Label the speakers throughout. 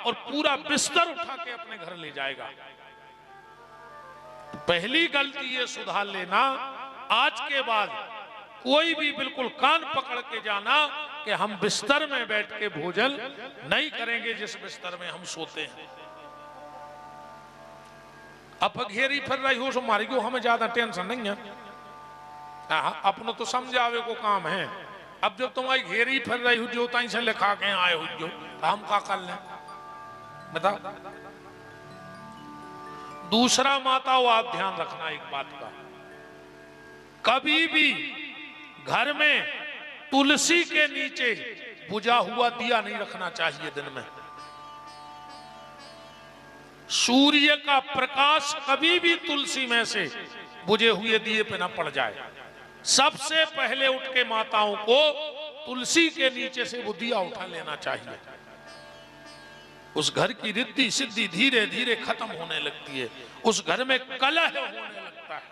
Speaker 1: और पूरा बिस्तर उठा के अपने घर ले जाएगा। पहली गलती ये सुधार लेना, आज के बाद कोई भी बिल्कुल कान पकड़ के जाना कि हम बिस्तर में बैठ के भोजन नहीं करेंगे जिस बिस्तर में हम सोते हैं। अब घेरी फिर रही हो सो मारी को हमें ज्यादा टेंशन नहीं है, अपनों तो समझावे को काम है। अब जब तुम्हारी घेरी फिर रही हो जो तई से लिखा के आए हो जो, तो हम क्या कर लें बताओ। दूसरा माताओं, आप ध्यान रखना एक बात का, कभी भी घर में तुलसी के नीचे बुझा हुआ दिया नहीं रखना चाहिए। दिन में सूर्य का प्रकाश कभी भी तुलसी में से बुझे हुए दिए पे ना पड़ जाए। सबसे पहले उठ के माताओं को तुलसी के नीचे से वो दिया उठा लेना चाहिए। उस घर की रिद्धि सिद्धि धीरे धीरे खत्म होने लगती है, उस घर में कलह होने लगता है।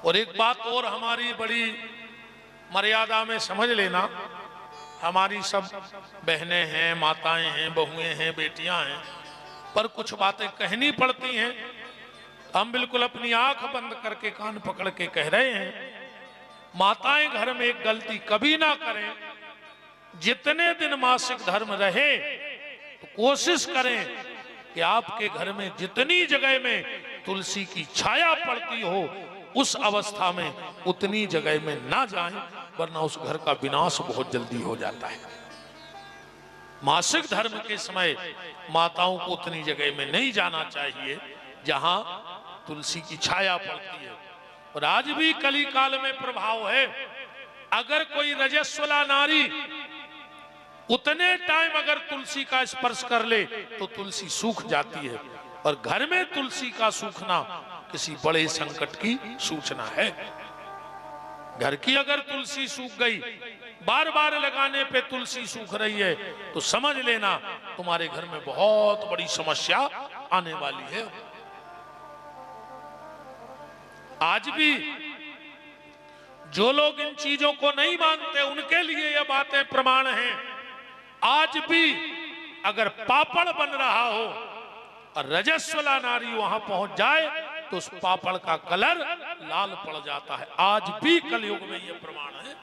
Speaker 1: और एक बात और हमारी बड़ी मर्यादा में समझ लेना, हमारी सब बहनें हैं, माताएं हैं, बहुएं हैं, बेटियां हैं, पर कुछ बातें कहनी पड़ती हैं। हम बिल्कुल अपनी आंख बंद करके कान पकड़ के कह रहे हैं, माताएं घर में एक गलती कभी ना करें। जितने दिन मासिक धर्म रहे तो कोशिश करें कि आपके घर में जितनी जगह में तुलसी की छाया पड़ती हो उस अवस्था में उतनी जगह में ना जाएं, वरना उस घर का विनाश बहुत जल्दी हो जाता है। मासिक धर्म के समय माताओं को उतनी जगह में नहीं जाना चाहिए जहां तुलसी की छाया पड़ती है। और आज भी कली काल में प्रभाव है, अगर कोई रजस्वला नारी उतने टाइम अगर तुलसी का स्पर्श कर ले तो तुलसी सूख जाती है, और घर में तुलसी का सूखना किसी बड़े संकट की सूचना है। घर की अगर तुलसी सूख गई, बार बार लगाने पे तुलसी सूख रही है, तो समझ लेना तुम्हारे घर में बहुत बड़ी समस्या आने वाली है। आज भी जो लोग इन चीजों को नहीं मानते उनके लिए यह बातें प्रमाण हैं। आज भी अगर पापड़ बन रहा हो और रजस्वला नारी वहां पहुंच जाए तो उस पापड़ का कलर लाल पड़ जाता है। आज भी कलयुग में यह प्रमाण है।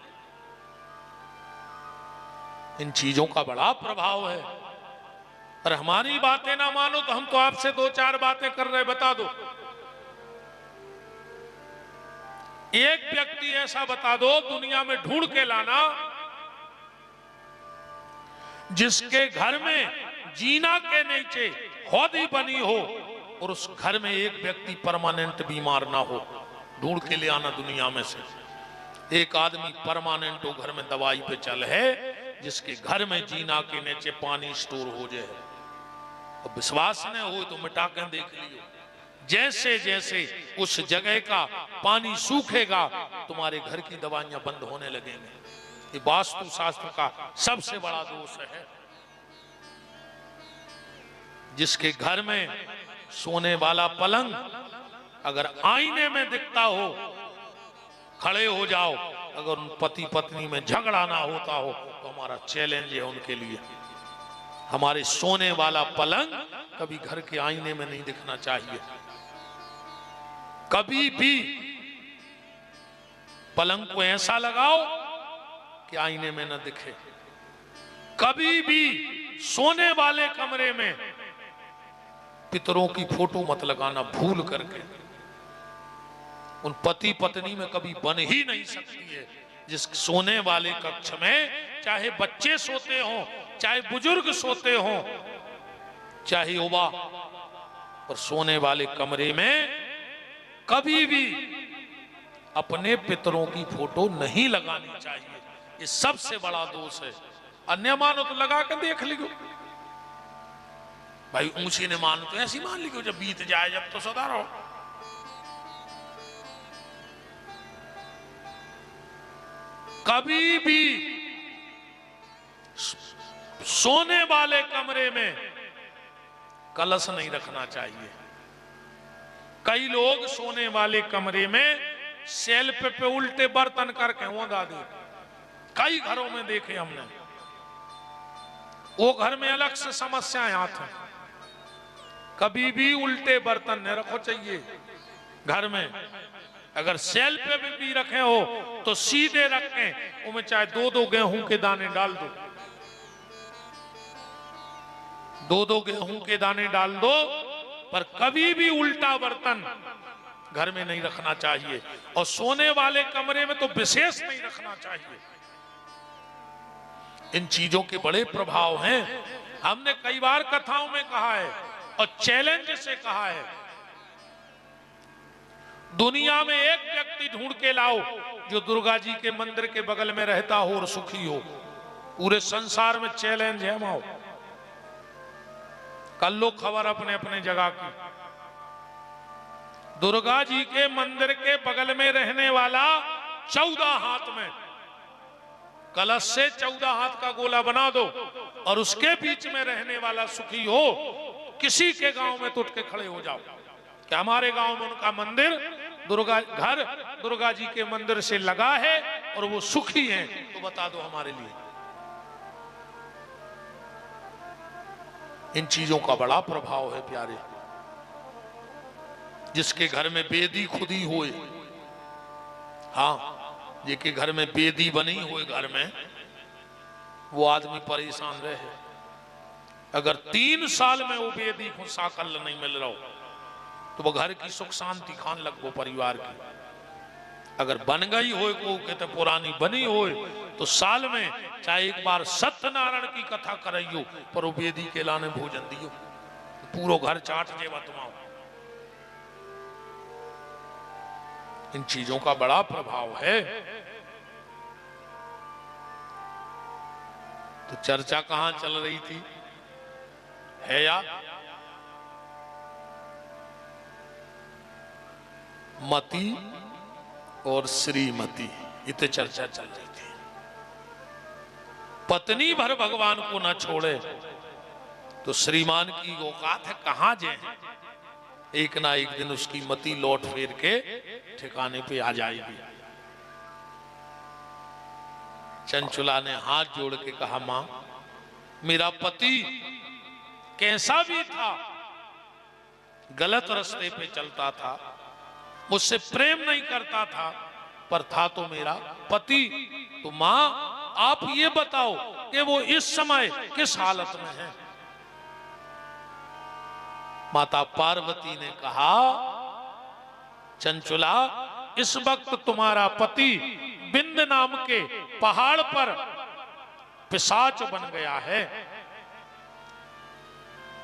Speaker 1: इन चीजों का बड़ा प्रभाव है। और हमारी बातें ना मानो तो हम तो आपसे दो चार बातें कर रहे, बता दो एक व्यक्ति ऐसा बता दो दुनिया में ढूंढ के लाना जिसके घर में जीना के नीचे हौदी बनी हो और उस घर में एक व्यक्ति परमानेंट बीमार ना हो। ढूंढ के ले आना दुनिया में से एक आदमी परमानेंट हो, घर में दवाई पे चल है, जिसके घर में जीना के नीचे पानी स्टोर हो जाए। और विश्वास न हो तो मिटा कर देख लियो, जैसे जैसे उस जगह का पानी सूखेगा तुम्हारे घर की दवाइयां बंद होने लगेंगी। ये वास्तु शास्त्र का सबसे बड़ा दोष है। जिसके घर में सोने वाला पलंग अगर आईने में दिखता हो, खड़े हो जाओ। अगर उन पति पत्नी में झगड़ा ना होता हो तो हमारा चैलेंज है उनके लिए। हमारे सोने वाला पलंग कभी घर के आईने में नहीं दिखना चाहिए। कभी भी पलंग को ऐसा लगाओ कि आईने में न दिखे। कभी भी सोने वाले कमरे में पितरों की फोटो मत लगाना भूल करके। उन पति पत्नी में कभी बन ही नहीं सकती है। जिस सोने वाले कक्ष में चाहे बच्चे सोते हो, चाहे बुजुर्ग सोते हो, चाहे युवा, और सोने वाले कमरे में कभी भी अपने पितरों की फोटो नहीं लगानी चाहिए। ये सबसे बड़ा दोष है। अन्य मानो तो लगा कर देख लियो भाई, ऊंची ने मानो तो ऐसी मान लियो, जब बीत जाए जब तो सदा रहो। कभी भी सोने वाले कमरे में कलश नहीं रखना चाहिए। कई लोग सोने वाले कमरे में शेल्फ पे उल्टे बर्तन करके वो दादी, कई घरों में देखे हमने। वो घर में अलग से समस्याएं आती हैं। कभी भी उल्टे बर्तन नहीं रखो चाहिए घर में। अगर सेल पे भी रखे हो तो सीधे रखें, उनमें चाहे 2-2 गेहूं के दाने डाल दो, 2-2 गेहूं के दाने डाल दो, पर कभी भी उल्टा बर्तन घर में नहीं रखना चाहिए। और सोने वाले कमरे में तो विशेष नहीं रखना चाहिए। इन चीजों के बड़े प्रभाव हैं। हमने कई बार कथाओं में कहा है और चैलेंज से कहा है, दुनिया में एक व्यक्ति ढूंढ के लाओ जो दुर्गा जी के मंदिर के बगल में रहता हो और सुखी हो। पूरे संसार में चैलेंज है माओ। कल लो खबर अपने अपने जगह की। दुर्गा जी के मंदिर के बगल में रहने वाला 14 हाथ में कलश से 14 हाथ का गोला बना दो और उसके बीच में रहने वाला सुखी हो। किसी के गांव में तो उठ के खड़े हो जाओ कि हमारे गांव में उनका मंदिर घर दुर्गा जी के मंदिर से लगा है और वो सुखी हैं, तो बता दो हमारे लिए। इन चीजों का बड़ा प्रभाव है प्यारे। जिसके घर में बेदी खुदी होए, हाँ, जिसके घर में बेदी बनी हुई घर में, वो आदमी परेशान रहे। अगर 3 साल में वो बेदी को साकल नहीं मिल रहा हो तो वो घर की सुख शांति खान लगो परिवार की। अगर बन गई हो को कहते पुरानी बनी हो तो साल में चाहे एक बार सत्यनारायण की कथा कराइयो पर वो बेदी के लाने भोजन दियो, पूरो घर चाट जेवा तुम्हारा। इन चीजों का बड़ा प्रभाव है। तो चर्चा कहां चल रही थी है यार? मती और श्रीमती, इतने चर्चा चल रही थी। पत्नी भर भगवान को न छोड़े तो श्रीमान की औकात है कहां जे है। एक ना एक दिन उसकी मति लौट फेर के ठिकाने पे आ जाएगी। चंचुला ने हाथ जोड़ के कहा, मां, मेरा पति कैसा भी था, गलत रास्ते पे चलता था, मुझसे प्रेम नहीं करता था, पर था तो मेरा पति। तो मां आप ये बताओ कि वो इस समय किस हालत में है। माता पार्वती ने कहा, चंचुला, इस वक्त तुम्हारा पति बिंद नाम के पहाड़ पर पिशाच बन गया है।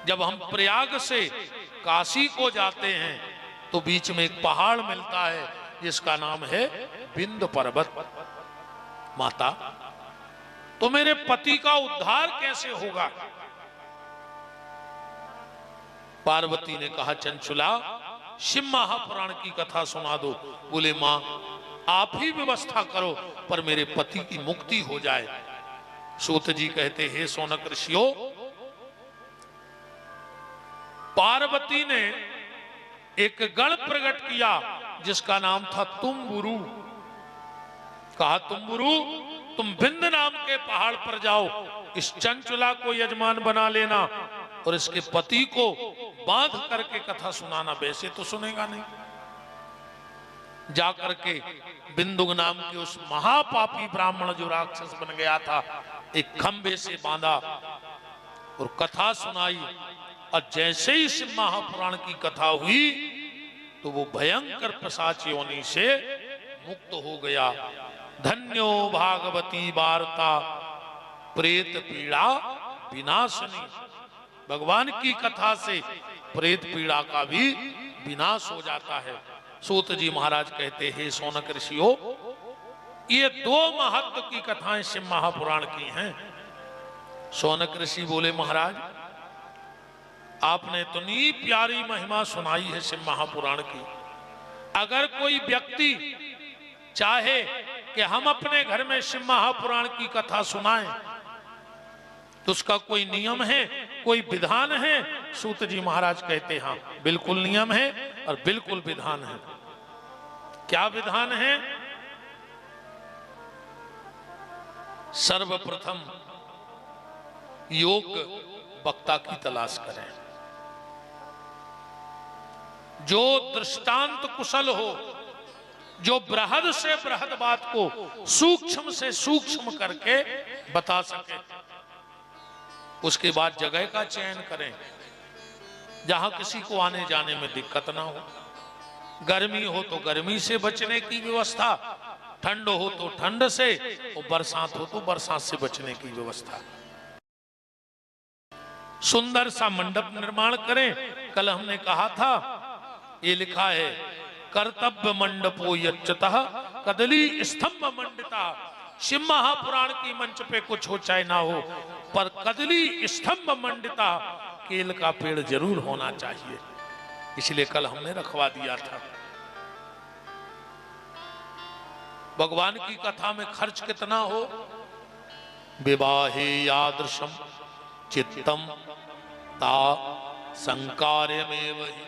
Speaker 1: जब हम प्रयाग से काशी को जाते हैं तो बीच में एक पहाड़ मिलता है जिसका नाम है बिंद पर्वत। माता, तो मेरे पति का उद्धार कैसे होगा? पार्वती ने कहा, चंचुला, शिव महापुराण की कथा सुना दो। बोले, मां आप ही व्यवस्था करो पर मेरे पति की मुक्ति हो जाए। सूत जी कहते, हे सौनक ऋषियों, पार्वती ने एक गण प्रकट किया जिसका नाम था तुम्बुरु। कहा, तुम्बुरु, तुम बिंद नाम के पहाड़ पर जाओ, इस चंचुला को यजमान बना लेना और इसके पति को बांध करके कथा सुनाना। वैसे तो सुनेगा नहीं। जाकर के बिंदुक नाम के उस महापापी ब्राह्मण जो राक्षस बन गया था, एक खंबे से बांधा और कथा सुनाई। और जैसे ही शिव महापुराण की कथा हुई तो वो भयंकर पिशाच योनि से मुक्त हो गया। धन्यो भागवती वार्ता प्रेत पीड़ा विनाशनी। भगवान की कथा से प्रेत पीड़ा का भी विनाश हो जाता है। सूत जी महाराज कहते, हे सौनक ऋषियों, ये 2 महत्व की कथाएं शिव महापुराण की हैं। सौनक ऋषि बोले, महाराज आपने तो इतनी प्यारी महिमा सुनाई है शिव महापुराण की। अगर कोई व्यक्ति चाहे कि हम अपने घर में शिव महापुराण की कथा सुनाएं तो उसका कोई नियम है, कोई विधान है? सूत जी महाराज कहते, हाँ, बिल्कुल नियम है और बिल्कुल विधान है। क्या विधान है? सर्वप्रथम योग्य वक्ता की तलाश करें, जो दृष्टांत कुशल हो, जो बृहद से बृहद बात को सूक्ष्म से सूक्ष्म करके बता सके। उसके बाद जगह का चयन करें जहां किसी को आने जाने में दिक्कत ना हो। गर्मी हो तो गर्मी से बचने की व्यवस्था, ठंड हो तो ठंड से, और बरसात हो तो बरसात से बचने की व्यवस्था। सुंदर सा मंडप निर्माण करें। कल हमने कहा था, ये लिखा है, कर्तव्य मंडपो यच्चतः कदली स्तंभ मंडिता। शिव महापुराण की मंच पे कुछ हो चाहे ना हो, पर कदली स्तंभ मंडिता, केल का पेड़ जरूर होना चाहिए। इसलिए कल हमने रखवा दिया था। भगवान की कथा में खर्च कितना हो? विवाहे यादृशम चित्तम ता संकार्यमेव हि।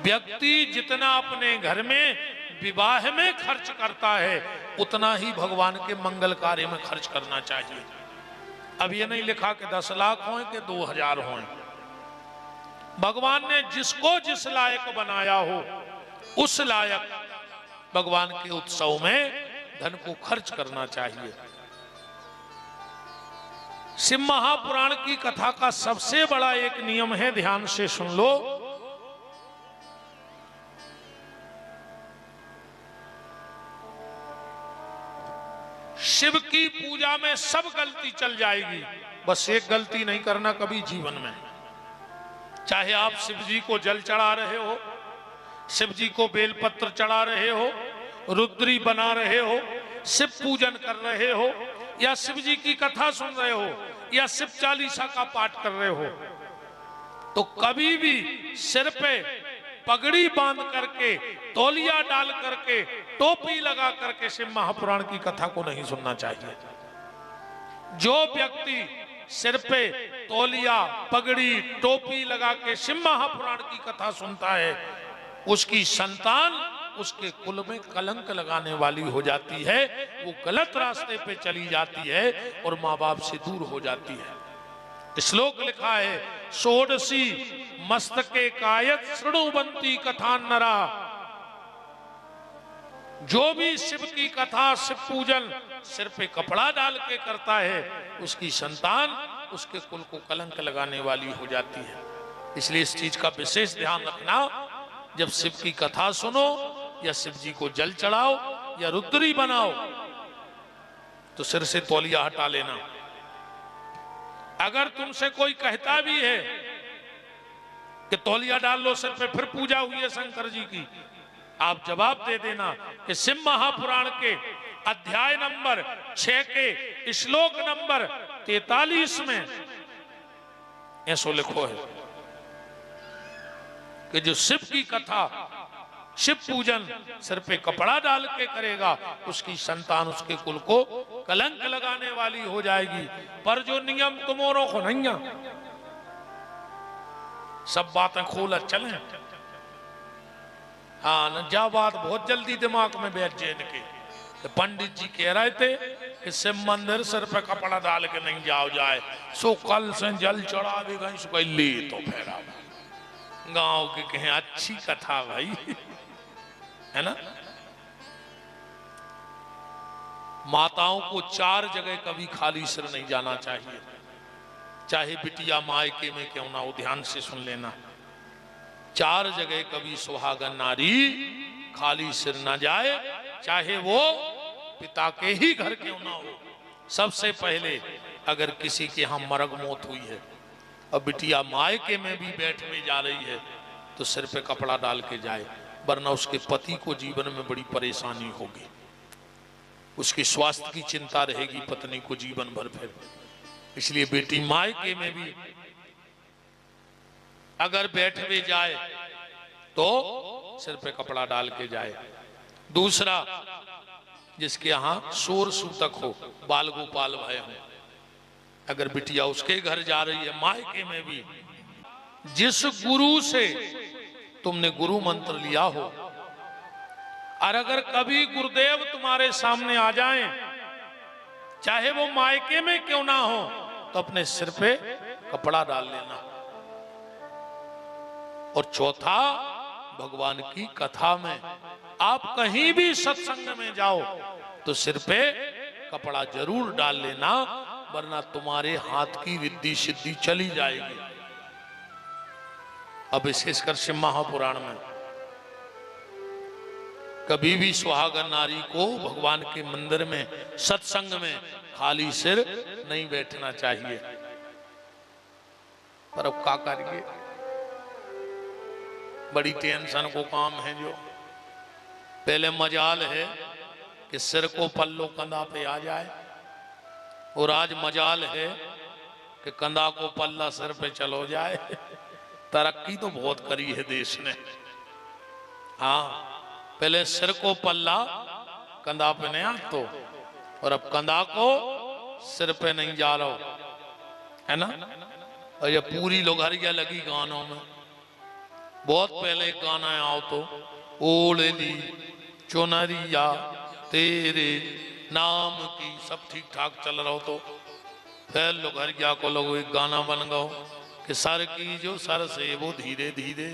Speaker 1: व्यक्ति जितना अपने घर में विवाह में खर्च करता है, उतना ही भगवान के मंगल कार्य में खर्च करना चाहिए। अब ये नहीं लिखा कि 10 लाख हों कि 2000 हों। भगवान ने जिसको जिस लायक बनाया हो, उस लायक भगवान के उत्सव में धन को खर्च करना चाहिए। शिव महापुराण की कथा का सबसे बड़ा एक नियम है, ध्यान से सुन लो। शिव की पूजा में सब गलती चल जाएगी, बस एक गलती नहीं करना कभी जीवन में। चाहे आप शिव जी को जल चढ़ा रहे हो, शिव जी को बेलपत्र चढ़ा रहे हो, रुद्री बना रहे हो, शिव पूजन कर रहे हो, या शिव जी की कथा सुन रहे हो, या शिव चालीसा का पाठ कर रहे हो, तो कभी भी सिर पे पगड़ी बांध करके, तौलिया डाल करके, टोपी लगा करके शिव महापुराण की कथा को नहीं सुनना चाहिए। जो व्यक्ति सिर पे तौलिया, पगड़ी, टोपी लगा के शिव महापुराण की कथा सुनता है, उसकी संतान उसके कुल में कलंक लगाने वाली हो जाती है, वो गलत रास्ते पे चली जाती है और माँ बाप से दूर हो जाती है। श्लोक लिखा है, षोडशी मस्तके कायत शृणुवंती कथा नरा। जो भी शिव की कथा, शिव पूजन सिर पे कपड़ा डाल के करता है, उसकी संतान उसके कुल को कलंक लगाने वाली हो जाती है। इसलिए इस चीज का विशेष ध्यान रखना। जब शिव की कथा सुनो, या शिव जी को जल चढ़ाओ, या रुद्री बनाओ, तो सिर से तौलिया हटा लेना। अगर तुमसे कोई कहता भी है कि तौलिया डाल लो सिर पे, फिर पूजा हुई है शंकर जी की, आप जवाब दे देना कि शिव महापुराण के अध्याय नंबर 6 के श्लोक नंबर 43 में ऐसो लिखो है कि जो शिव की कथा, शिव पूजन सिर पे कपड़ा डाल के करेगा, उसकी संतान उसके कुल को कलंक लगाने वाली हो जाएगी। पर जो नियम तुमोरों को नहीं, सब बातें खोल चले। हाँ न, जा बात बहुत जल्दी दिमाग में बैठ जाए इनके। तो पंडित जी कह रहे थे कि शिव मंदिर सिर पे कपड़ा डाल के नहीं जाओ जाए, सो कल से जल चढ़ा देगा इसको, ले तो फेरा गांव के कहें अच्छी कथा भाई, है ना। माताओं को 4 जगह कभी खाली सिर नहीं जाना चाहिए, चाहे बिटिया मायके में क्यों ना हो। ध्यान से सुन लेना, 4 जगह कभी सुहागन नारी खाली सिर ना जाए, चाहे वो पिता के ही घर क्यों ना हो। सबसे पहले अगर किसी के यहां मरग मौत हुई है और बिटिया मायके में भी बैठने जा रही है, तो सिर पे कपड़ा डाल के जाए, वरना उसके पति को जीवन में बड़ी परेशानी होगी, उसके स्वास्थ्य की चिंता रहेगी पत्नी को जीवन भर। फिर इसलिए बेटी मायके में भी अगर बैठने जाए तो सिर पे कपड़ा डाल के जाए। दूसरा, जिसके यहां शोर सूतक हो, बाल गोपाल भय हो, अगर बिटिया उसके घर जा रही है मायके में भी, जिस गुरु से तुमने गुरु मंत्र लिया हो, और अगर कभी गुरुदेव तुम्हारे सामने आ जाएं, चाहे वो मायके में क्यों ना हो, तो अपने सिर पे कपड़ा डाल लेना। और चौथा, भगवान की कथा में आप कहीं भी सत्संग में जाओ तो सिर पे कपड़ा जरूर डाल लेना, वरना तुम्हारे हाथ की रिद्धि सिद्धि चली जाएगी। अब विशेषकर शिव महापुराण में कभी भी सुहागन नारी को भगवान के मंदिर में सत्संग में खाली सिर नहीं बैठना चाहिए। पर अब क्या करिए, बड़ी टेंशन को काम है। जो पहले मजाल है कि सिर को पल्लो कंधा पे आ जाए, और आज मजाल है कि कंधा को पल्ला सिर पे चलो जाए। तरक्की तो बहुत करी है देश ने। हाँ, पहले सिर को पल्ला कंधा पे नहीं आ तो, और अब कंधा को सिर पे नहीं जा रहा है ना। और ये पूरी लोघरिया लगी गानों में। बहुत पहले एक गाना आओ तो, ओढ़ली चुनरिया तेरे नाम की, सब ठीक ठाक चल रहा हो तो फिर लोघरिया को लोग एक गाना बन गो कि सर की जो सर से वो धीरे धीरे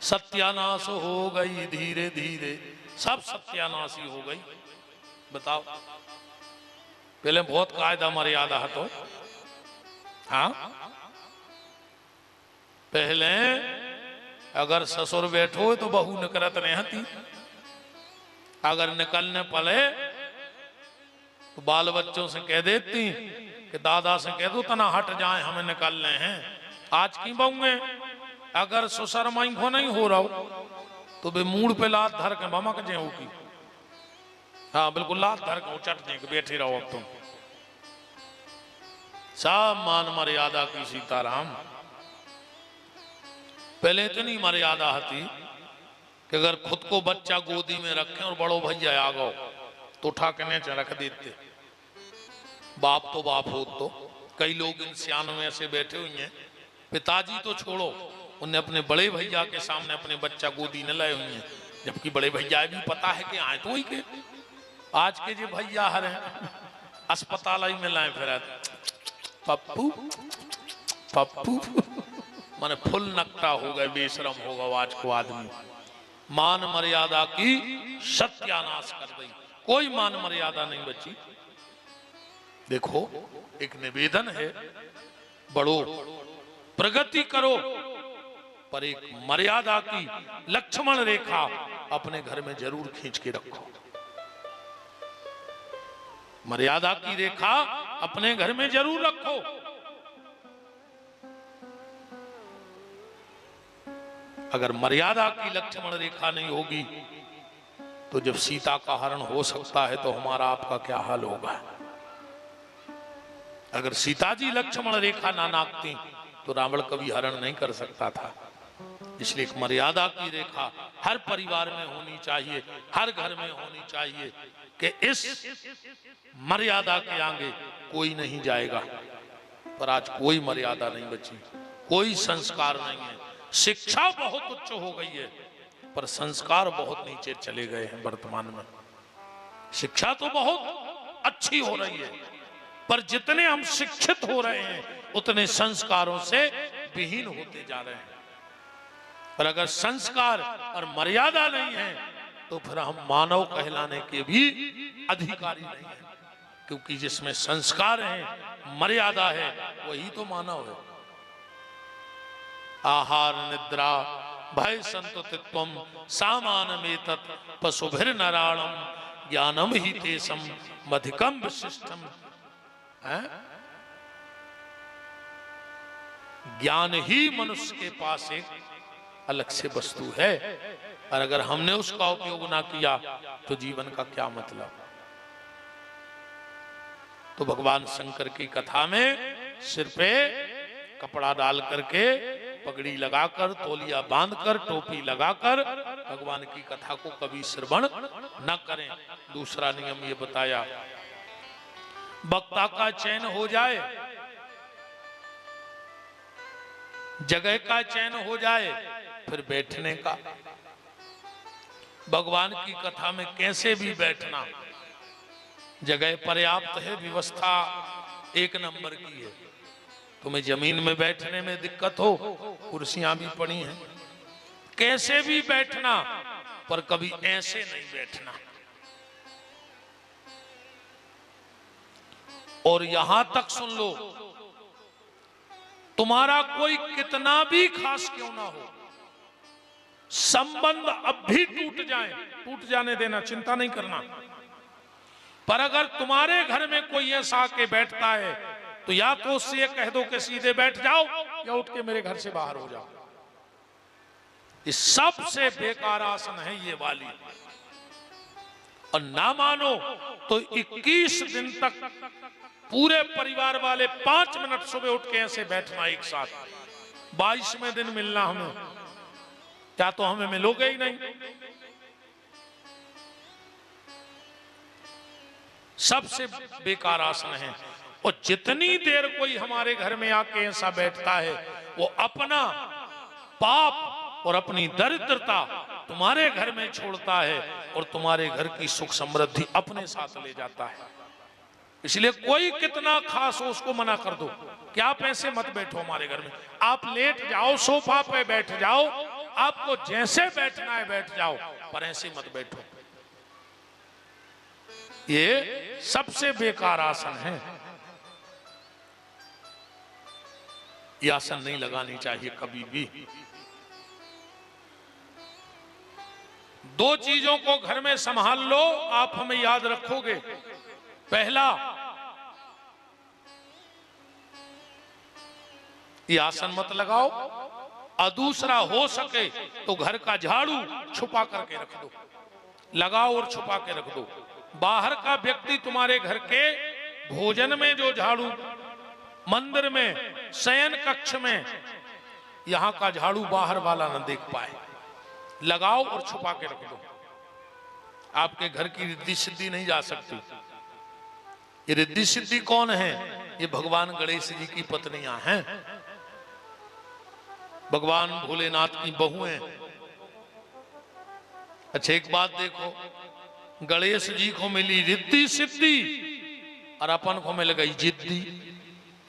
Speaker 1: सत्यानाश हो गई, धीरे धीरे सब सत्यानाशी हो गई। बताओ, पहले बहुत कायदा मर्यादा है तो। हाँ, पहले अगर ससुर बैठो तो बहू निकलत नहीं हती, अगर निकलने पड़े तो बाल बच्चों से कह देती कि दादा से कह दो तना हट जाए, हमें निकलने हैं। आज की बहू अगर ससुर माई को नहीं हो रहा तो वे मूड पे लात धर के भमक जे की। हाँ बिल्कुल, लात धर के चट दे के बैठे रहो। अब तुम सब मान मर्यादा की सीताराम। पहले इतनी मर्यादा थी कि अगर खुद को बच्चा गोदी में रखे और बड़ो भैया आ गो तो उठा के नीचे रख देते। बाप तो बाप हो तो। कई लोग इन सियानों में ऐसे बैठे हुए हैं, पिताजी तो छोड़ो, उन्हें अपने बड़े भैया के सामने अपने बच्चा गोदी न लाए हुए हैं, जबकि बड़े भैया भी पता है कि आए तो ही के। आज के जो भैया हर हैं अस्पताल में लाए फिर पप्पू पप्पू, माने फुल नकटा हो गए, बेशरम होगा आज को आदमी। मान मर्यादा की सत्यानाश कर दी, कोई मान मर्यादा नहीं बची। देखो, एक निवेदन है, बढ़ो प्रगति करो, पर एक मर्यादा की लक्ष्मण रेखा अपने घर में जरूर खींच के रखो। मर्यादा की रेखा अपने घर में जरूर रखो। अगर मर्यादा की लक्ष्मण रेखा नहीं होगी तो जब सीता का हरण हो सकता है तो हमारा आपका क्या हाल होगा। अगर सीता जी लक्ष्मण रेखा ना नापती तो रावण कभी हरण नहीं कर सकता था। इसलिए एक मर्यादा की रेखा हर परिवार में होनी चाहिए, हर घर में होनी चाहिए कि इस मर्यादा के आगे कोई नहीं जाएगा। पर आज कोई मर्यादा नहीं बची, कोई संस्कार नहीं है। शिक्षा बहुत उच्च हो गई है पर संस्कार बहुत नीचे चले गए हैं। वर्तमान में शिक्षा तो बहुत अच्छी हो रही है, पर जितने हम शिक्षित हो रहे हैं उतने संस्कारों से विहीन होते जा रहे हैं। पर अगर संस्कार और मर्यादा नहीं है तो फिर हम मानव कहलाने के भी अधिकारी नहीं है, क्योंकि जिसमें संस्कार है, मर्यादा है, वही तो मानव है। आहार निद्रा भय संतुतित्वम सामानमेतत् पशुभिर नराणम ज्ञानम ही तेसम मधिकम विशिष्टम। ज्ञान ही मनुष्य के पास एक अलग से वस्तु है, और अगर हमने उसका उपयोग ना किया तो जीवन का क्या मतलब। तो भगवान शंकर की कथा में सिर पे कपड़ा डाल करके, पगड़ी लगाकर, तौलिया बांधकर, टोपी लगाकर भगवान की कथा को कभी श्रवण न करें। दूसरा नियम ये बताया, वक्ता का चयन हो जाए, जगह का चयन हो जाए, फिर बैठने का। भगवान की कथा में कैसे भी बैठना, जगह पर्याप्त है, व्यवस्था एक नंबर की है, तुम्हें जमीन में बैठने में दिक्कत हो, कुर्सियां भी पड़ी हैं, कैसे भी बैठना, पर कभी ऐसे नहीं बैठना। और यहां तक सुन लो, तुम्हारा कोई कितना भी खास क्यों ना हो, संबंध अब भी टूट जाए, टूट जाने देना, चिंता नहीं करना। पर अगर तुम्हारे घर में कोई ऐसा आके बैठता है तो या तो उससे ये कह दो कि सीधे बैठ जाओ, या उठ के मेरे घर से बाहर हो जाओ। ये सबसे बेकार आसन है ये वाली। और ना मानो तो 21 दिन तक पूरे परिवार वाले 5 मिनट सुबह उठ के ऐसे बैठना एक साथ। 22वें दिन मिलना हमें, क्या तो हमें मिलोगे ही नहीं। सबसे बेकार आसन है। और जितनी देर कोई हमारे घर में आके ऐसा बैठता है, वो अपना पाप और अपनी दरिद्रता तुम्हारे घर में छोड़ता है और तुम्हारे घर की सुख समृद्धि अपने साथ ले जाता है। इसलिए कोई कितना खास हो उसको मना कर दो कि आप ऐसे मत बैठो हमारे घर में, आप लेट जाओ, सोफा पे बैठ जाओ, आपको जैसे बैठना है बैठ जाओ, पर ऐसे मत बैठो। ये सबसे बेकार आसन है। ये आसन नहीं लगानी चाहिए कभी भी। 2 चीजों को घर में संभाल लो, आप हमें याद रखोगे। पहला, ये आसन मत लगाओ। और दूसरा, हो सके तो घर का झाड़ू छुपा करके रख दो, लगाओ और छुपा के रख दो। बाहर का व्यक्ति तुम्हारे घर के भोजन में जो झाड़ू, मंदिर में, शयन कक्ष में, यहां का झाड़ू बाहर वाला न देख पाए। लगाओ और छुपा के रख दो। आपके घर की रिद्धि सिद्धि नहीं जा सकती। ये रिद्धि सिद्धि कौन है? ये भगवान गणेश जी की पत्नियां हैं, भगवान भोलेनाथ की बहुएं। अच्छा, एक बात देखो, गणेश जी को मिली रिद्धि सिद्धि और अपन को मिल गई जिद्दी।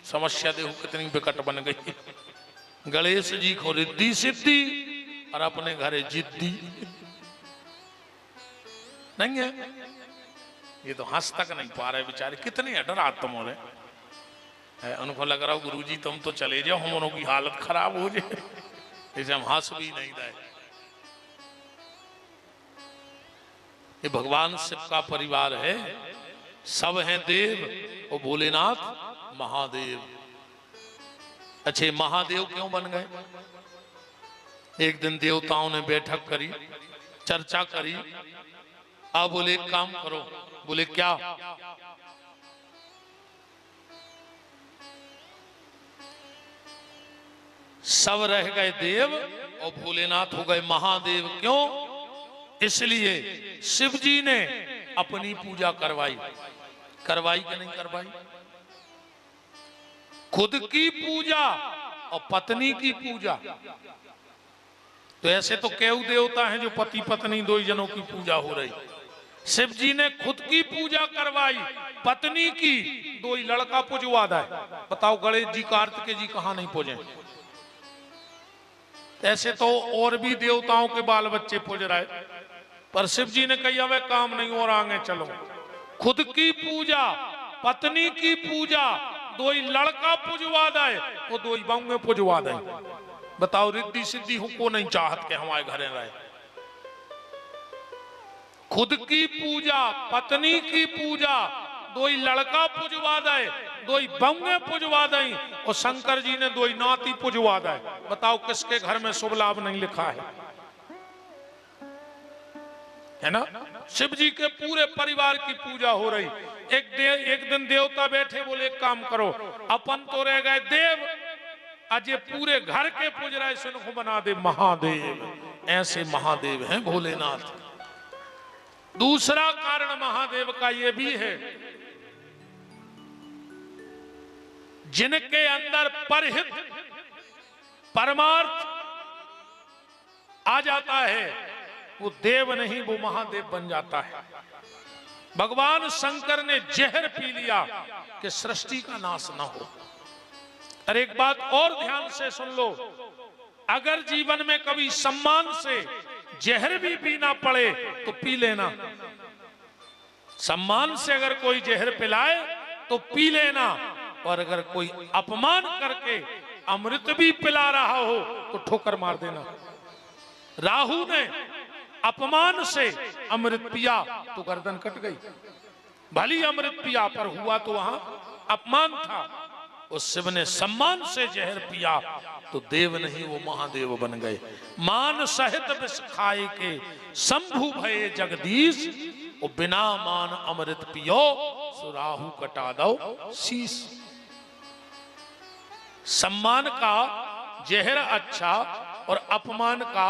Speaker 1: समस्या देखो कितनी विकट बन गई। गणेश जी को रिद्धि सिद्धि और अपने घरे जिद्दी नहीं है। ये तो हंस तक नहीं पा रहे बेचारे, कितने अडर आत्म हो रहे। उनको लग रहा गुरुजी तुम तो चले जाओ, हम उनकी हालत खराब हो जाए, इसे हम हंस भी नहीं रहे। ये भगवान शिव का परिवार है, सब हैं देव और भोलेनाथ महादेव। अच्छे महादेव क्यों बन गए? एक दिन देवताओं ने बैठक करी, चर्चा करी। आप बोले एक काम करो। बोले क्या? सब रह गए देव और भोलेनाथ हो गए महादेव। क्यों? इसलिए शिव जी ने अपनी पूजा करवाई कि नहीं करवाई? खुद की पूजा और पत्नी की पूजा। तो ऐसे तो केहू देवता हैं जो पति पत्नी 2 जनों की पूजा हो रही। शिव जी ने खुद की पूजा करवाई, पत्नी की 2 लड़का पूजवा दे। बताओ गणेश जी कार्तिकेय जी कहां नहीं पूजे? ऐसे तो और भी देवताओं के बाल बच्चे पूज रहे, पर शिव जी ने कही अब काम नहीं और आगे चलो। खुद की पूजा, पत्नी की पूजा, 2 लड़का पूजवा दे, वो 2 बहू पूजवा दे। बताओ रिद्धि सिद्धि को नहीं चाहत के हमारे घरे रहे। खुद की पूजा, पत्नी की पूजा, 2 लड़का पूजवा दे, 2 बहू पूजवा दे, और शंकर जी ने 2 नाती पूजवा दे। बताओ किसके घर में शुभ लाभ नहीं लिखा है ना? शिव जी के पूरे परिवार की पूजा हो रही। एक दिन देवता बैठे, बोले एक काम करो, अपन तो रह गए देव, आज ये पूरे घर के पूज रहे, सुनको बना दे महादेव। ऐसे महादेव हैं भोलेनाथ। दूसरा कारण महादेव का ये भी है, जिनके अंदर परहित परमार्थ आ जाता है, वो देव नहीं, वो महादेव बन जाता है। भगवान शंकर ने जहर पी लिया कि सृष्टि का नाश न हो। और एक बात और ध्यान से सुन लो, अगर जीवन में कभी सम्मान से जहर भी पीना पड़े तो पी लेना। सम्मान से अगर कोई जहर पिलाए तो पी लेना, और अगर कोई अपमान करके अमृत भी पिला रहा हो तो ठोकर मार देना। राहु ने अपमान से अमृत पिया तो गर्दन कट गई। भली अमृत पिया पर हुआ तो वहां अपमान था। उस शिव ने सम्मान से जहर पिया तो देव नहीं वो महादेव बन गए। मान सहित विष खाए के शंभु भये जगदीश, वो बिना मान अमृत पियो सुराहु कटा दो शीश। सम्मान का जहर अच्छा और अपमान का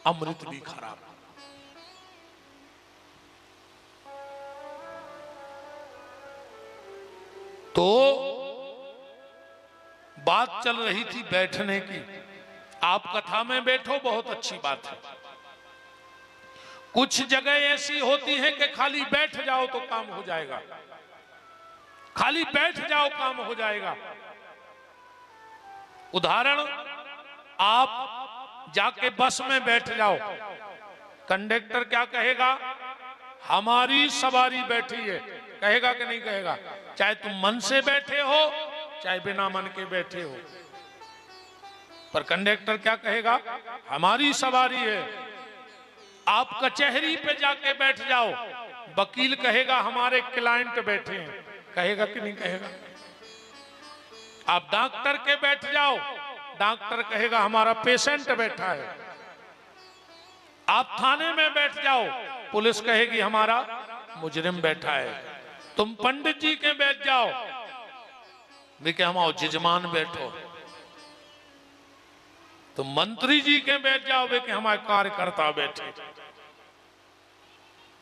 Speaker 1: अमृत भी खराब। तो बात चल रही थी बैठने की। आप कथा में बैठो, बहुत अच्छी बात है। कुछ जगह ऐसी होती है कि खाली बैठ जाओ तो काम हो जाएगा, खाली बैठ जाओ काम हो जाएगा। उदाहरण, आप जाके बस में बैठ जाओ, कंडक्टर क्या कहेगा? हमारी सवारी बैठी है, कहेगा कि नहीं कहेगा? चाहे तुम मन से बैठे हो चाहे बिना मन के बैठे हो, पर कंडक्टर क्या कहेगा? हमारी सवारी है। आप कचहरी पे जाके बैठ जाओ, वकील कहेगा हमारे क्लाइंट बैठे हैं, कहेगा कि नहीं कहेगा? आप डॉक्टर के बैठ जाओ, डॉक्टर कहेगा हमारा पेशेंट बैठा है। आप थाने में बैठ जाओ, पुलिस कहेगी हमारा मुजरिम बैठा है। तुम पंडित जी के बैठ जाओ, देखिए हम जजमान बैठो। तुम मंत्री जी के बैठ जाओ, वे कि हमारे कार्यकर्ता बैठे।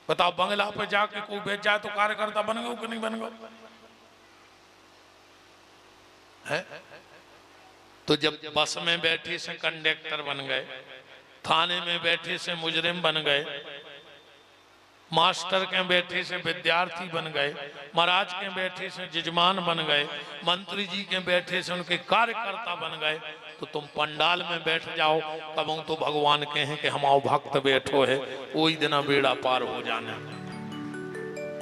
Speaker 1: बताओ, बंगला पे जाके कोई बैठ जाए तो कार्यकर्ता बन गए कि नहीं बन गए? है? तो जब बस में बैठे से कंडक्टर बन गए, थाने में बैठे से मुजरिम बन गए, मास्टर के बैठे से विद्यार्थी बन गए, महाराज के बैठे से जजमान बन गए, मंत्री जी के बैठे से उनके कार्यकर्ता बन गए, तो तुम पंडाल में बैठ जाओ, तब हम तो भगवान के हैं कि हमाओ भक्त बैठो है, वही दिन बेड़ा पार हो जाना।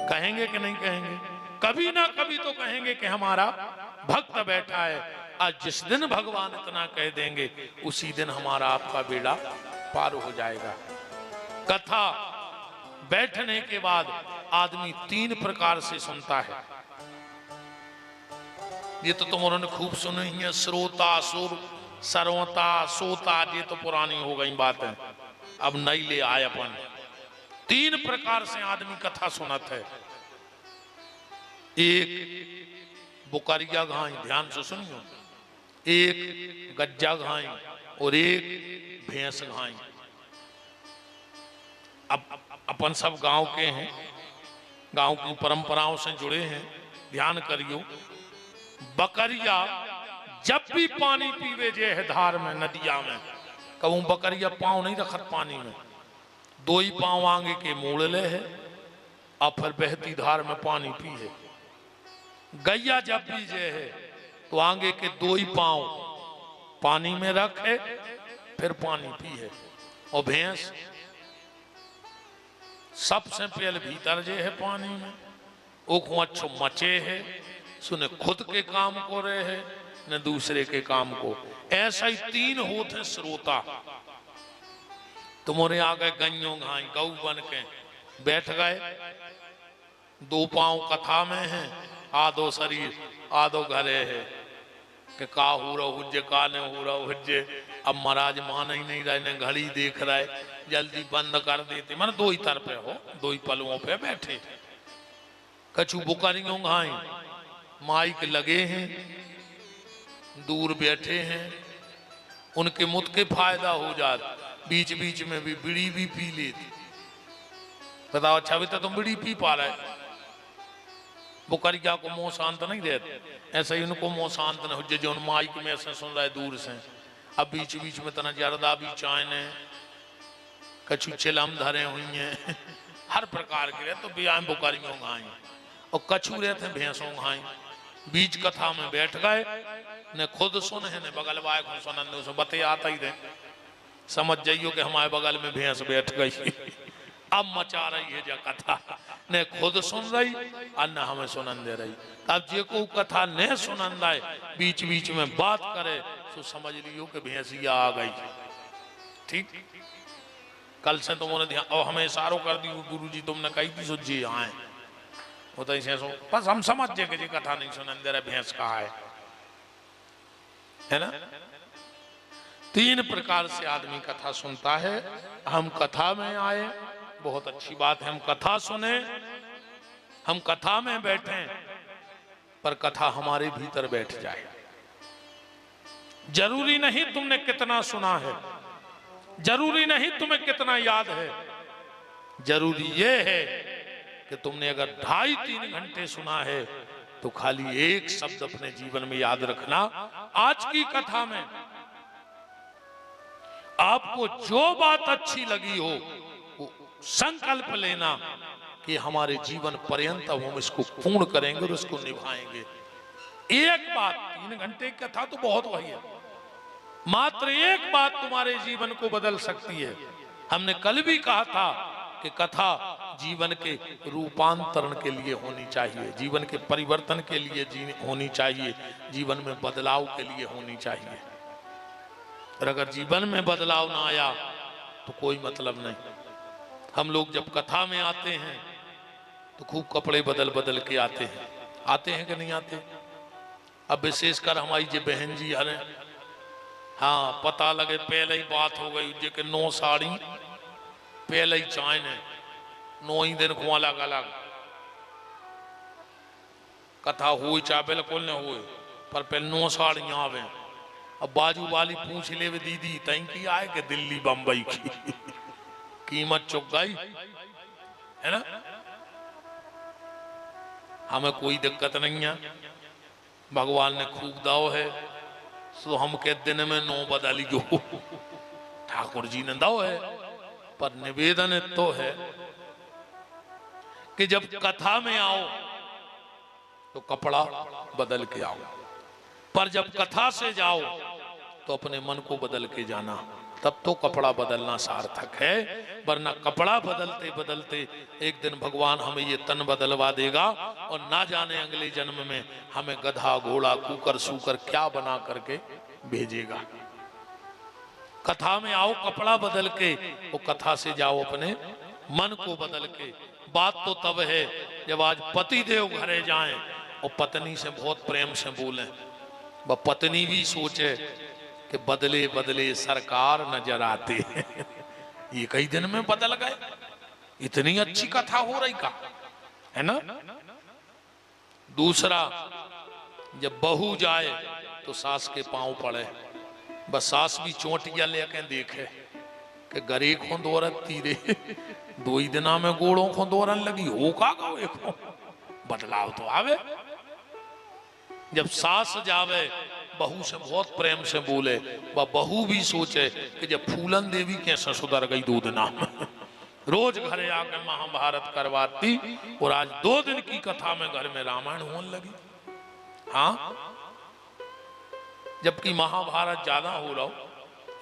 Speaker 1: कहेंगे कि नहीं कहेंगे? कभी ना कभी तो कहेंगे कि हमारा भक्त बैठा है। आज जिस दिन भगवान इतना कह देंगे, उसी दिन हमारा आपका बेड़ा पार हो जाएगा। कथा बैठने के बाद आदमी 3 प्रकार से सुनता है। ये तो तुम उन्होंने खूब सुनी है, श्रोता, सुर, सर्वता, सोता। ये तो पुरानी हो गई बात है, अब नई ले आए अपन। 3 प्रकार से आदमी कथा सुनत है। एक बुकरिया घाई, ध्यान से सुनियो, एक गज्जा घाई और एक भैंस घाई। अब अपन सब गांव के हैं, गांव की परंपराओं से जुड़े हैं, ध्यान करियो। बकरिया जब भी पानी पीवे जे है धार में, नदिया में, कहूं बकरिया पांव नहीं रखत पानी में, 2 ही पांव आगे के मोड़ ले है और फिर बहती धार में पानी पी है। गैया जब भी जे है तो आगे के 2 ही पांव पानी में रखे फिर पानी पी है। और भैंस सबसे पहले भीतर जे है पानी में, ओखो अच्छो मचे है, सुने खुद के काम को रहे है न दूसरे के काम को। ऐसा ही 3 होते हैं श्रोता। तुम्हारे आ गए गइयों घाई, गऊ बन के बैठ गए, 2 पांव कथा में है, आधो शरीर आधो घरे है कि का हो रहा हुज्जे का ने हो रहा हुज्जे। अब महाराज मान ही नहीं रहे, घड़ी देख रहा है, जल्दी बंद कर देते। मन 2 ही तरफ हो, 2 ही पलवों पे बैठे। कछु बुकरियों घाई माइक लगे हैं, दूर बैठे हैं, उनके मुद के फायदा हो जाता, बीच बीच में भी बीड़ी भी पी लेती। बताओ, अच्छा भी तो तुम बीड़ी पी पा रहे। बुकरिया को मुंह शांत नहीं देते, ऐसे ही उनको मुंह शांत न हो जो माइक में ऐसे सुन रहे दूर से। अब बीच बीच में तना जरदा भी चायने, कछु चिलम धरे हुई हैं, हर प्रकार के। तो भी बुकरियों घाई और कछु रहते भैंसों घाई। बीच कथा में बैठ गए, ने खुद सुन है ने बगल वाले को सुनन दो, बते आता ही रहे, समझ जाइयो कि हमारे बगल में भैंस बैठ गई अब मचा रही है जो कथा, ने खुद सुन रही और न हमें सुनन दे रही। अब जे को कथा न सुनन दाए बीच बीच में बात करे तो समझ लियो कि भैंसिया आ गई। ठीक, कल से तुमने ध्यान और हमें इशारो कर दी गुरुजी तुमने कही थी सो जी आए वो तो ऐसे बस हम समझ जाए कि जी कथा नहीं सुनन दे रहे, भैंस कहा है ना। तीन प्रकार से आदमी कथा सुनता है। हम कथा में आए, बहुत अच्छी बात है, हम कथा सुने, हम कथा में बैठे, पर कथा हमारे भीतर बैठ जाए। जरूरी नहीं तुमने कितना सुना है, जरूरी नहीं तुम्हें कितना याद है, जरूरी यह है कि तुमने अगर 2.5-3 घंटे सुना है तो खाली एक शब्द अपने जीवन में याद रखना। आज की कथा में आपको जो बात अच्छी लगी हो वो संकल्प लेना कि हमारे जीवन पर्यंत हम इसको पूर्ण करेंगे और इसको निभाएंगे। एक बात, 3 घंटे की कथा तो बहुत वही है, मात्र एक बात तुम्हारे जीवन को बदल सकती है। हमने कल भी कहा था कि कथा जीवन के रूपांतरण के लिए होनी चाहिए, जीवन के परिवर्तन के लिए होनी चाहिए, जीवन में बदलाव के लिए होनी चाहिए। और अगर जीवन में बदलाव ना आया तो कोई मतलब नहीं। हम लोग जब कथा में आते हैं तो खूब कपड़े बदल बदल के आते हैं कि नहीं आते। अब विशेषकर हमारी जो बहन जी अरे हाँ पता लगे पहले ही बात हो गई जे के 9 साड़ी पहले ही चाय ने 9 ही दिन को अलग अलग कथा हुई चाहे बिल्कुल न हुए पर पहले 9 साड़ियां आवे। अब बाजू वाली पूछ ले दीदी तई की आए कि दिल्ली बंबई की कीमत चुक गई है ना। हमें कोई दिक्कत नहीं है, भगवान ने खूब दाव है सो हम के दिन में 9 बदली गो ठाकुर जी ने दाव है। पर निवेदन तो है कि जब कथा में आओ तो कपड़ा बदल के आओ, पर जब कथा से जाओ तो अपने मन को बदल के जाना, तब तो कपड़ा बदलना सार्थक है। वरना कपड़ा बदलते बदलते एक दिन भगवान हमें ये तन बदलवा देगा और ना जाने अगले जन्म में हमें गधा घोड़ा कुकर सूकर क्या बना करके भेजेगा। कथा में आओ कपड़ा बदल के, वो कथा से जाओ अपने मन को बदल के। बात तो तब है जब आज पति देव घरे जाएं और पत्नी से बहुत प्रेम से बोलें, वह पत्नी भी सोचे कि बदले बदले सरकार नजर आते हैं ये कई दिन में बदल गए, इतनी अच्छी कथा हो रही का है ना। दूसरा, जब बहू जाए तो सास के पांव पड़े, बस सास भी चोटिया लेके देखे कि गरे को दौरत तीरे 2 ही दिना में गोड़ों को दौरन लगी हो का गो बदलाव तो आवे। जब सास जावे बहू से बहुत प्रेम से बोले, वह बहू भी सोचे कि जब फूलन देवी कैसे सुधर गई 2 दिना में रोज घरे आके महाभारत करवाती और आज 2 दिन की कथा में घर में रामायण होने लगी। हाँ, जबकि महाभारत ज्यादा हो रहा हो।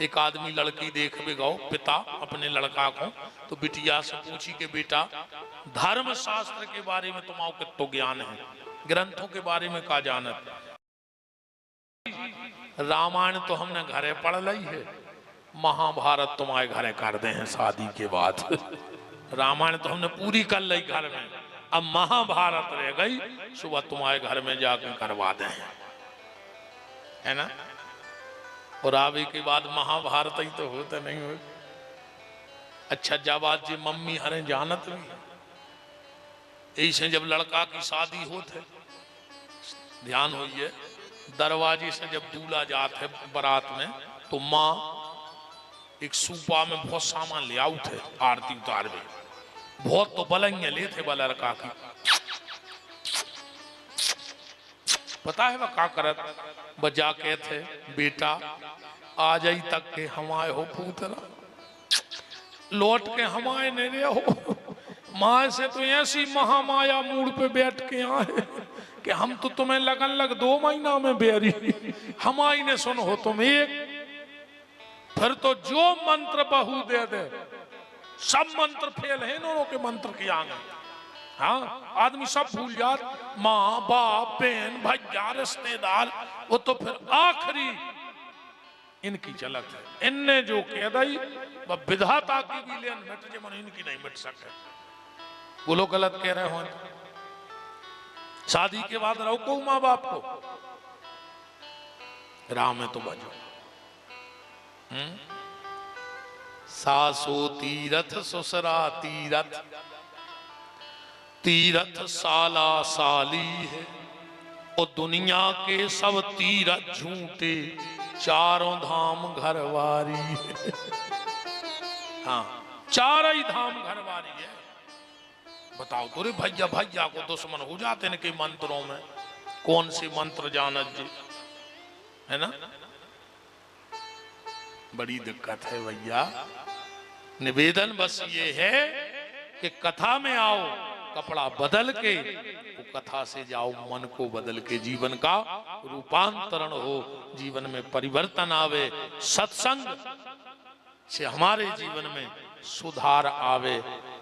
Speaker 1: एक आदमी लड़की देख भी गो पिता अपने लड़का को तो बिटिया से पूछी कि बेटा धर्म शास्त्र के बारे में तुम्हारा कितो ज्ञान है, ग्रंथों के बारे में का जानत। रामायण तो हमने घरे पढ़ ली है, महाभारत तुम्हारे घरे कर दे हैं शादी के बाद रामायण तो हमने पूरी कर ली घर में, अब महाभारत रह गई सुबह तुम्हारे घर में जाकर करवा दे है ना। और आवे के बाद महाभारत ही तो होता नहीं हो। अच्छा जब आज जी मम्मी हरे जानत भी ऐसे जब लड़का की शादी होते ध्यान होइए, दरवाजे से जब दूल्हा जाते बारात में तो माँ एक सूपा में बहुत सामान ले आउ थे आरती उतार में, बहुत तो बलंगे ले थे लड़का की। पता है वह का करत बजा के थे बेटा आ जाई तक के हमारे हो पूतरा लौट के हमारे नहीं रे हो। माँ से तो ऐसी महामाया मूड पे बैठ के आए कि हम तो तुम्हें लगन लग 2 महीना में बेरी, हमारी ने सुन हो तुम एक। फिर तो जो मंत्र बहू दे दे, सब मंत्र फेल है इन्हों के मंत्र के आगे। हाँ, आदमी सब भूल जात, माँ बाप बहन भैया रिश्तेदार, वो तो फिर आखिरी इनकी झलक है। इनने जो कह दी वह विधाता की भी लेन मिट जे, मन इनकी नहीं मिट सके। वो लोग गलत कह रहे हो। शादी के बाद रहो को माँ बाप को, राह में तो बजो। सासो तीरथ ससुरा तीरथ, तीरथ साला साली है। और दुनिया के सब तीरथ झूठे, चारों धाम घरवारी है। हाँ, चार ही धाम घरवारी है। बताओ तो रे भैया भैया को दुश्मन हो जाते हैं कि मंत्रों में। कौन सी मंत्र जानत जी, है ना। बड़ी दिक्कत है भैया। निवेदन बस ये है कि कथा में आओ, कपड़ा बदल के, वो कथा से जाओ, मन को बदल के जीवन का रूपांतरण हो, जीवन में परिवर्तन आवे, सत्संग से हमारे जीवन में सुधार आवे,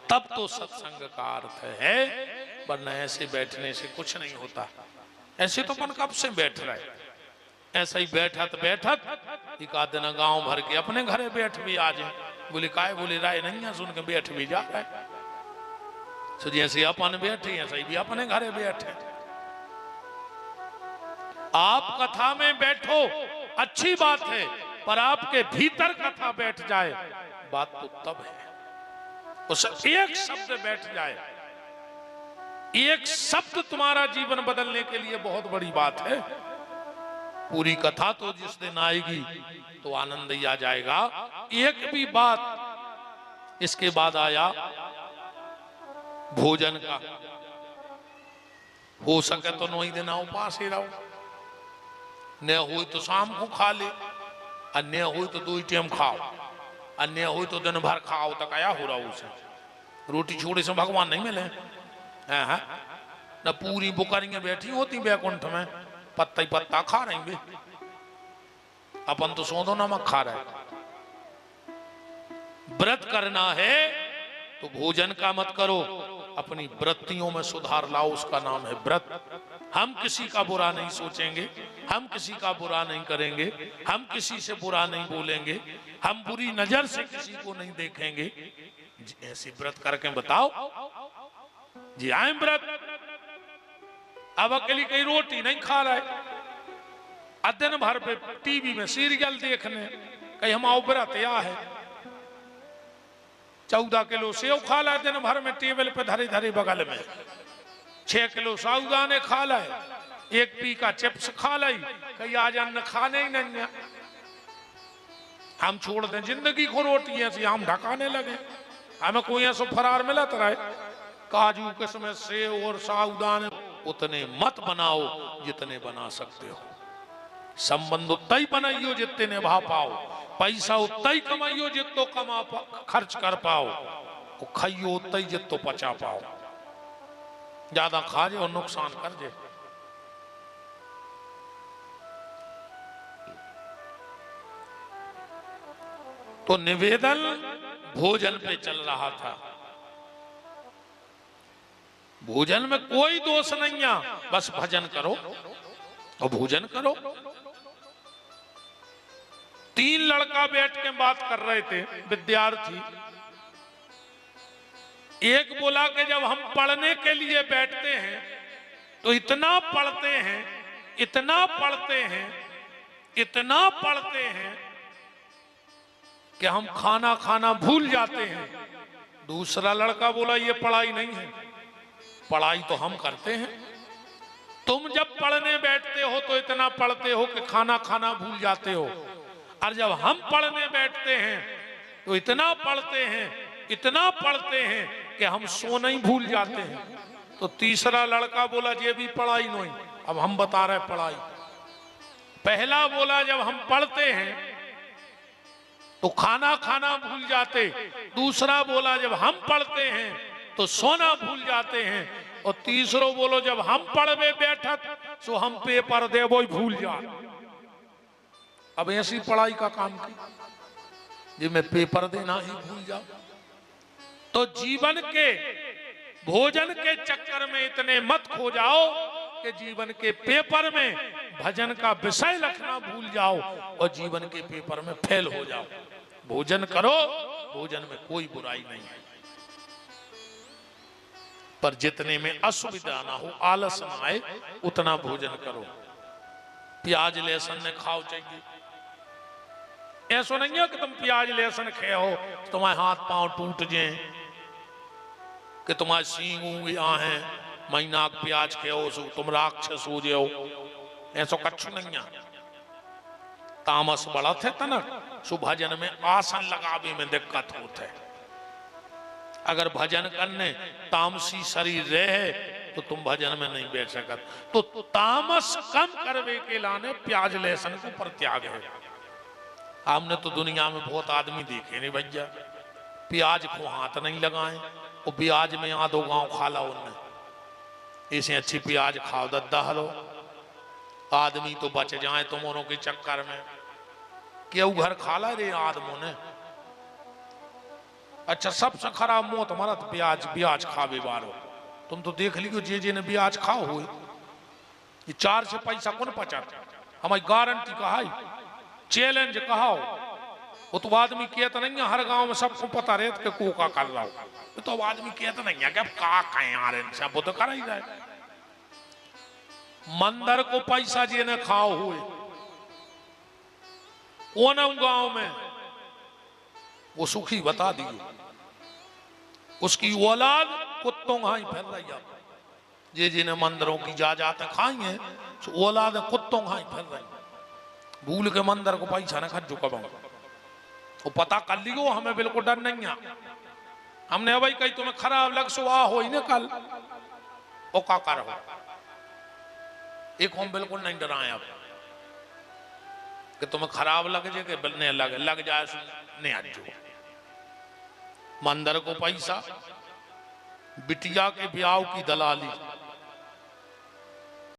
Speaker 1: तब तो सत्संग का अर्थ है। वरना ऐसे बैठने से कुछ नहीं होता। ऐसे तो मन कब से बैठ रहे, ऐसा ही बैठत बैठत एक आध दिन गांव भर के अपने घरे बैठ भी आ जाए। बोले काय, बोले राय नहीं है, सुन के बैठ भी जा रहे। तो जैसे अपन बैठे ऐसे ही भी अपने घरे बैठे। आप कथा में बैठो अच्छी बात है, पर आपके भीतर कथा बैठ जाए बात तो तब है। उस एक शब्द बैठ जाए, एक शब्द तुम्हारा जीवन बदलने के लिए बहुत बड़ी बात है। पूरी कथा तो जिस दिन आएगी तो आनंद ही आ जाएगा। एक भी बात इसके बाद आया भोजन का, हो सके तो 9 दिन उपास ही रहो, न हो तो शाम को खा ले, अन्य हो तो 2 टाइम खाओ, अन्य हो तो दिन भर खाओ। तक आया हो रहा उसे रोटी छोड़े से भगवान नहीं मिले। है न पूरी बुकरियां बैठी होती बैकुंठ में, पत्ता ही पत्ता खा रही। अपन तो सौंदो नमक खा रहे। व्रत करना है तो भोजन का मत करो, अपनी वृत्तियों में सुधार लाओ, उसका नाम है व्रत। हम किसी का बुरा नहीं सोचेंगे, हम किसी का बुरा नहीं करेंगे, हम किसी से बुरा नहीं बोलेंगे, हम बुरी नजर से किसी को नहीं देखेंगे। ऐसी व्रत करके बताओ जी, आए व्रत। अब अकेली कहीं रोटी नहीं खा रहे, दिन भर पे टीवी में सीरियल देखने, कहीं हम आओ व्रत या है। 14 किलो सेव खा ला दिन भर में टेबल पे धरे धरे बगल में, 6 किलो साबुदाने खा लाए, 1 पी का चिप्स खा लाई, कहीं आज अन्न खाने ही नहीं है। हम छोड़ दें जिंदगी को रोटी ऐसी हम ढकाने लगे। हमें कोई ऐसा फरार मिलत रहे, काजू किस्में सेव और साबुदाने उतने मत बनाओ जितने बना सकते हो। संबंध उतना ही बनाइयो जितने निभा पाओ, पैसा उतना ही कमाइयो जितो खर्च कर पाओ, वो खाइयो उतना ही जितो पचा पाओ। ज्यादा खा जाए और नुकसान कर जाए। तो निवेदन भोजन पे चल रहा था। भोजन में कोई दोष नहीं है, बस भजन करो और भोजन करो। 3 लड़का बैठ के बात कर रहे थे, विद्यार्थी। एक बोला कि जब हम पढ़ने के लिए बैठते हैं तो इतना पढ़ते हैं, इतना पढ़ते हैं, इतना पढ़ते हैं कि हम खाना खाना भूल जाते हैं। दूसरा लड़का बोला ये पढ़ाई नहीं है, पढ़ाई तो हम करते हैं। तुम जब पढ़ने बैठते हो तो इतना पढ़ते हो कि खाना खाना भूल जाते हो, और जब हम पढ़ने बैठते हैं तो इतना पढ़ते हैं, इतना पढ़ते हैं कि हम सोना ही भूल जाते हैं। तो तीसरा लड़का बोला ये भी पढ़ाई नहीं। अब हम बता रहे पढ़ाई। पहला बोला जब हम पढ़ते हैं तो खाना खाना भूल जाते, दूसरा बोला जब हम पढ़ते हैं तो सोना भूल जाते हैं, और तीसरो बोलो जब हम पढ़वे बैठत सो हम पेपर दे वो भूल जा। अब ऐसी पढ़ाई का काम की जिसमें पेपर देना ही भूल जाओ। तो जीवन के भोजन के चक्कर में इतने मत खो जाओ कि जीवन के पेपर में भजन का विषय लिखना भूल जाओ और जीवन के पेपर में फेल हो जाओ। भोजन करो, भोजन में कोई बुराई नहीं है, पर जितने में असुविधा ना हो, आलस ना आए, उतना भोजन करो। प्याज लहसुन ने खाओ चाहिए, ऐसा नहीं है कि तुम प्याज लहसुन खाए हो तुम्हारे हाथ पांव टूट जाए, कि तुम्हारे सींग ऊँग यहाँ है, महीना प्याज खाओ सो तुम राक्षस हो जाओ, ऐसा कछु नहीं है। तामस बढ़त है तनक सो भजन में आसन लगावे में दिक्कत होते है। अगर भजन करने तामसी शरीर रहे तो तुम भजन में नहीं बैठ सकत। तो तामस कम करवे के लाने प्याज लहसुन को परित्याग है। हमने तो दुनिया में बहुत आदमी देखे नहीं भैया, प्याज को हाथ नहीं लगाए, वो प्याज में आधो गांव खा ला उनने। इसे अच्छी प्याज खाओ दद्दा हलो, आदमी तो बच जाए तुम के चक्कर में। क्यों घर खा ला रे आदमों ने। अच्छा सबसे खराब मुंह तुम्हारा तो प्याज ब्याज खावे बारो। तुम तो देख लियो जे ने ब्याज खाओ हुए, ये 4 से पैसा कौन पचा, हमारी गारंटी कहा, चैलेंज कहा। वो तो आदमी कहता नहीं है, हर गांव में सबको पता रहता कि कोका कर रहा हो, तो आदमी कहता नहीं है कि अब का कहें यार इनसे, वो तो कर ही जाए। मंदिर को पैसा जे ने खाओ हुए कौन गांव में, वो सुखी बता दियो। उसकी औलाद कुत्तों का ही फैल रही है। जे जिन्हें मंदिरों की जाते खाई है तो औलाद कुत्तों का ही फैल रही। भूल के मंदिर को पैसा न खर्चो कब वो पता कर लियो, हमें बिल्कुल डर नहीं है। हमने भाई कहीं तुम्हें खराब लग सो आ हो ही न कल ओ का कर हो, एक हम बिल्कुल नहीं डराए अब कि तुम्हें खराब लग जाए कि लग जाए नहीं आज। मंदिर को पैसा, बिटिया के ब्याह की दलाली,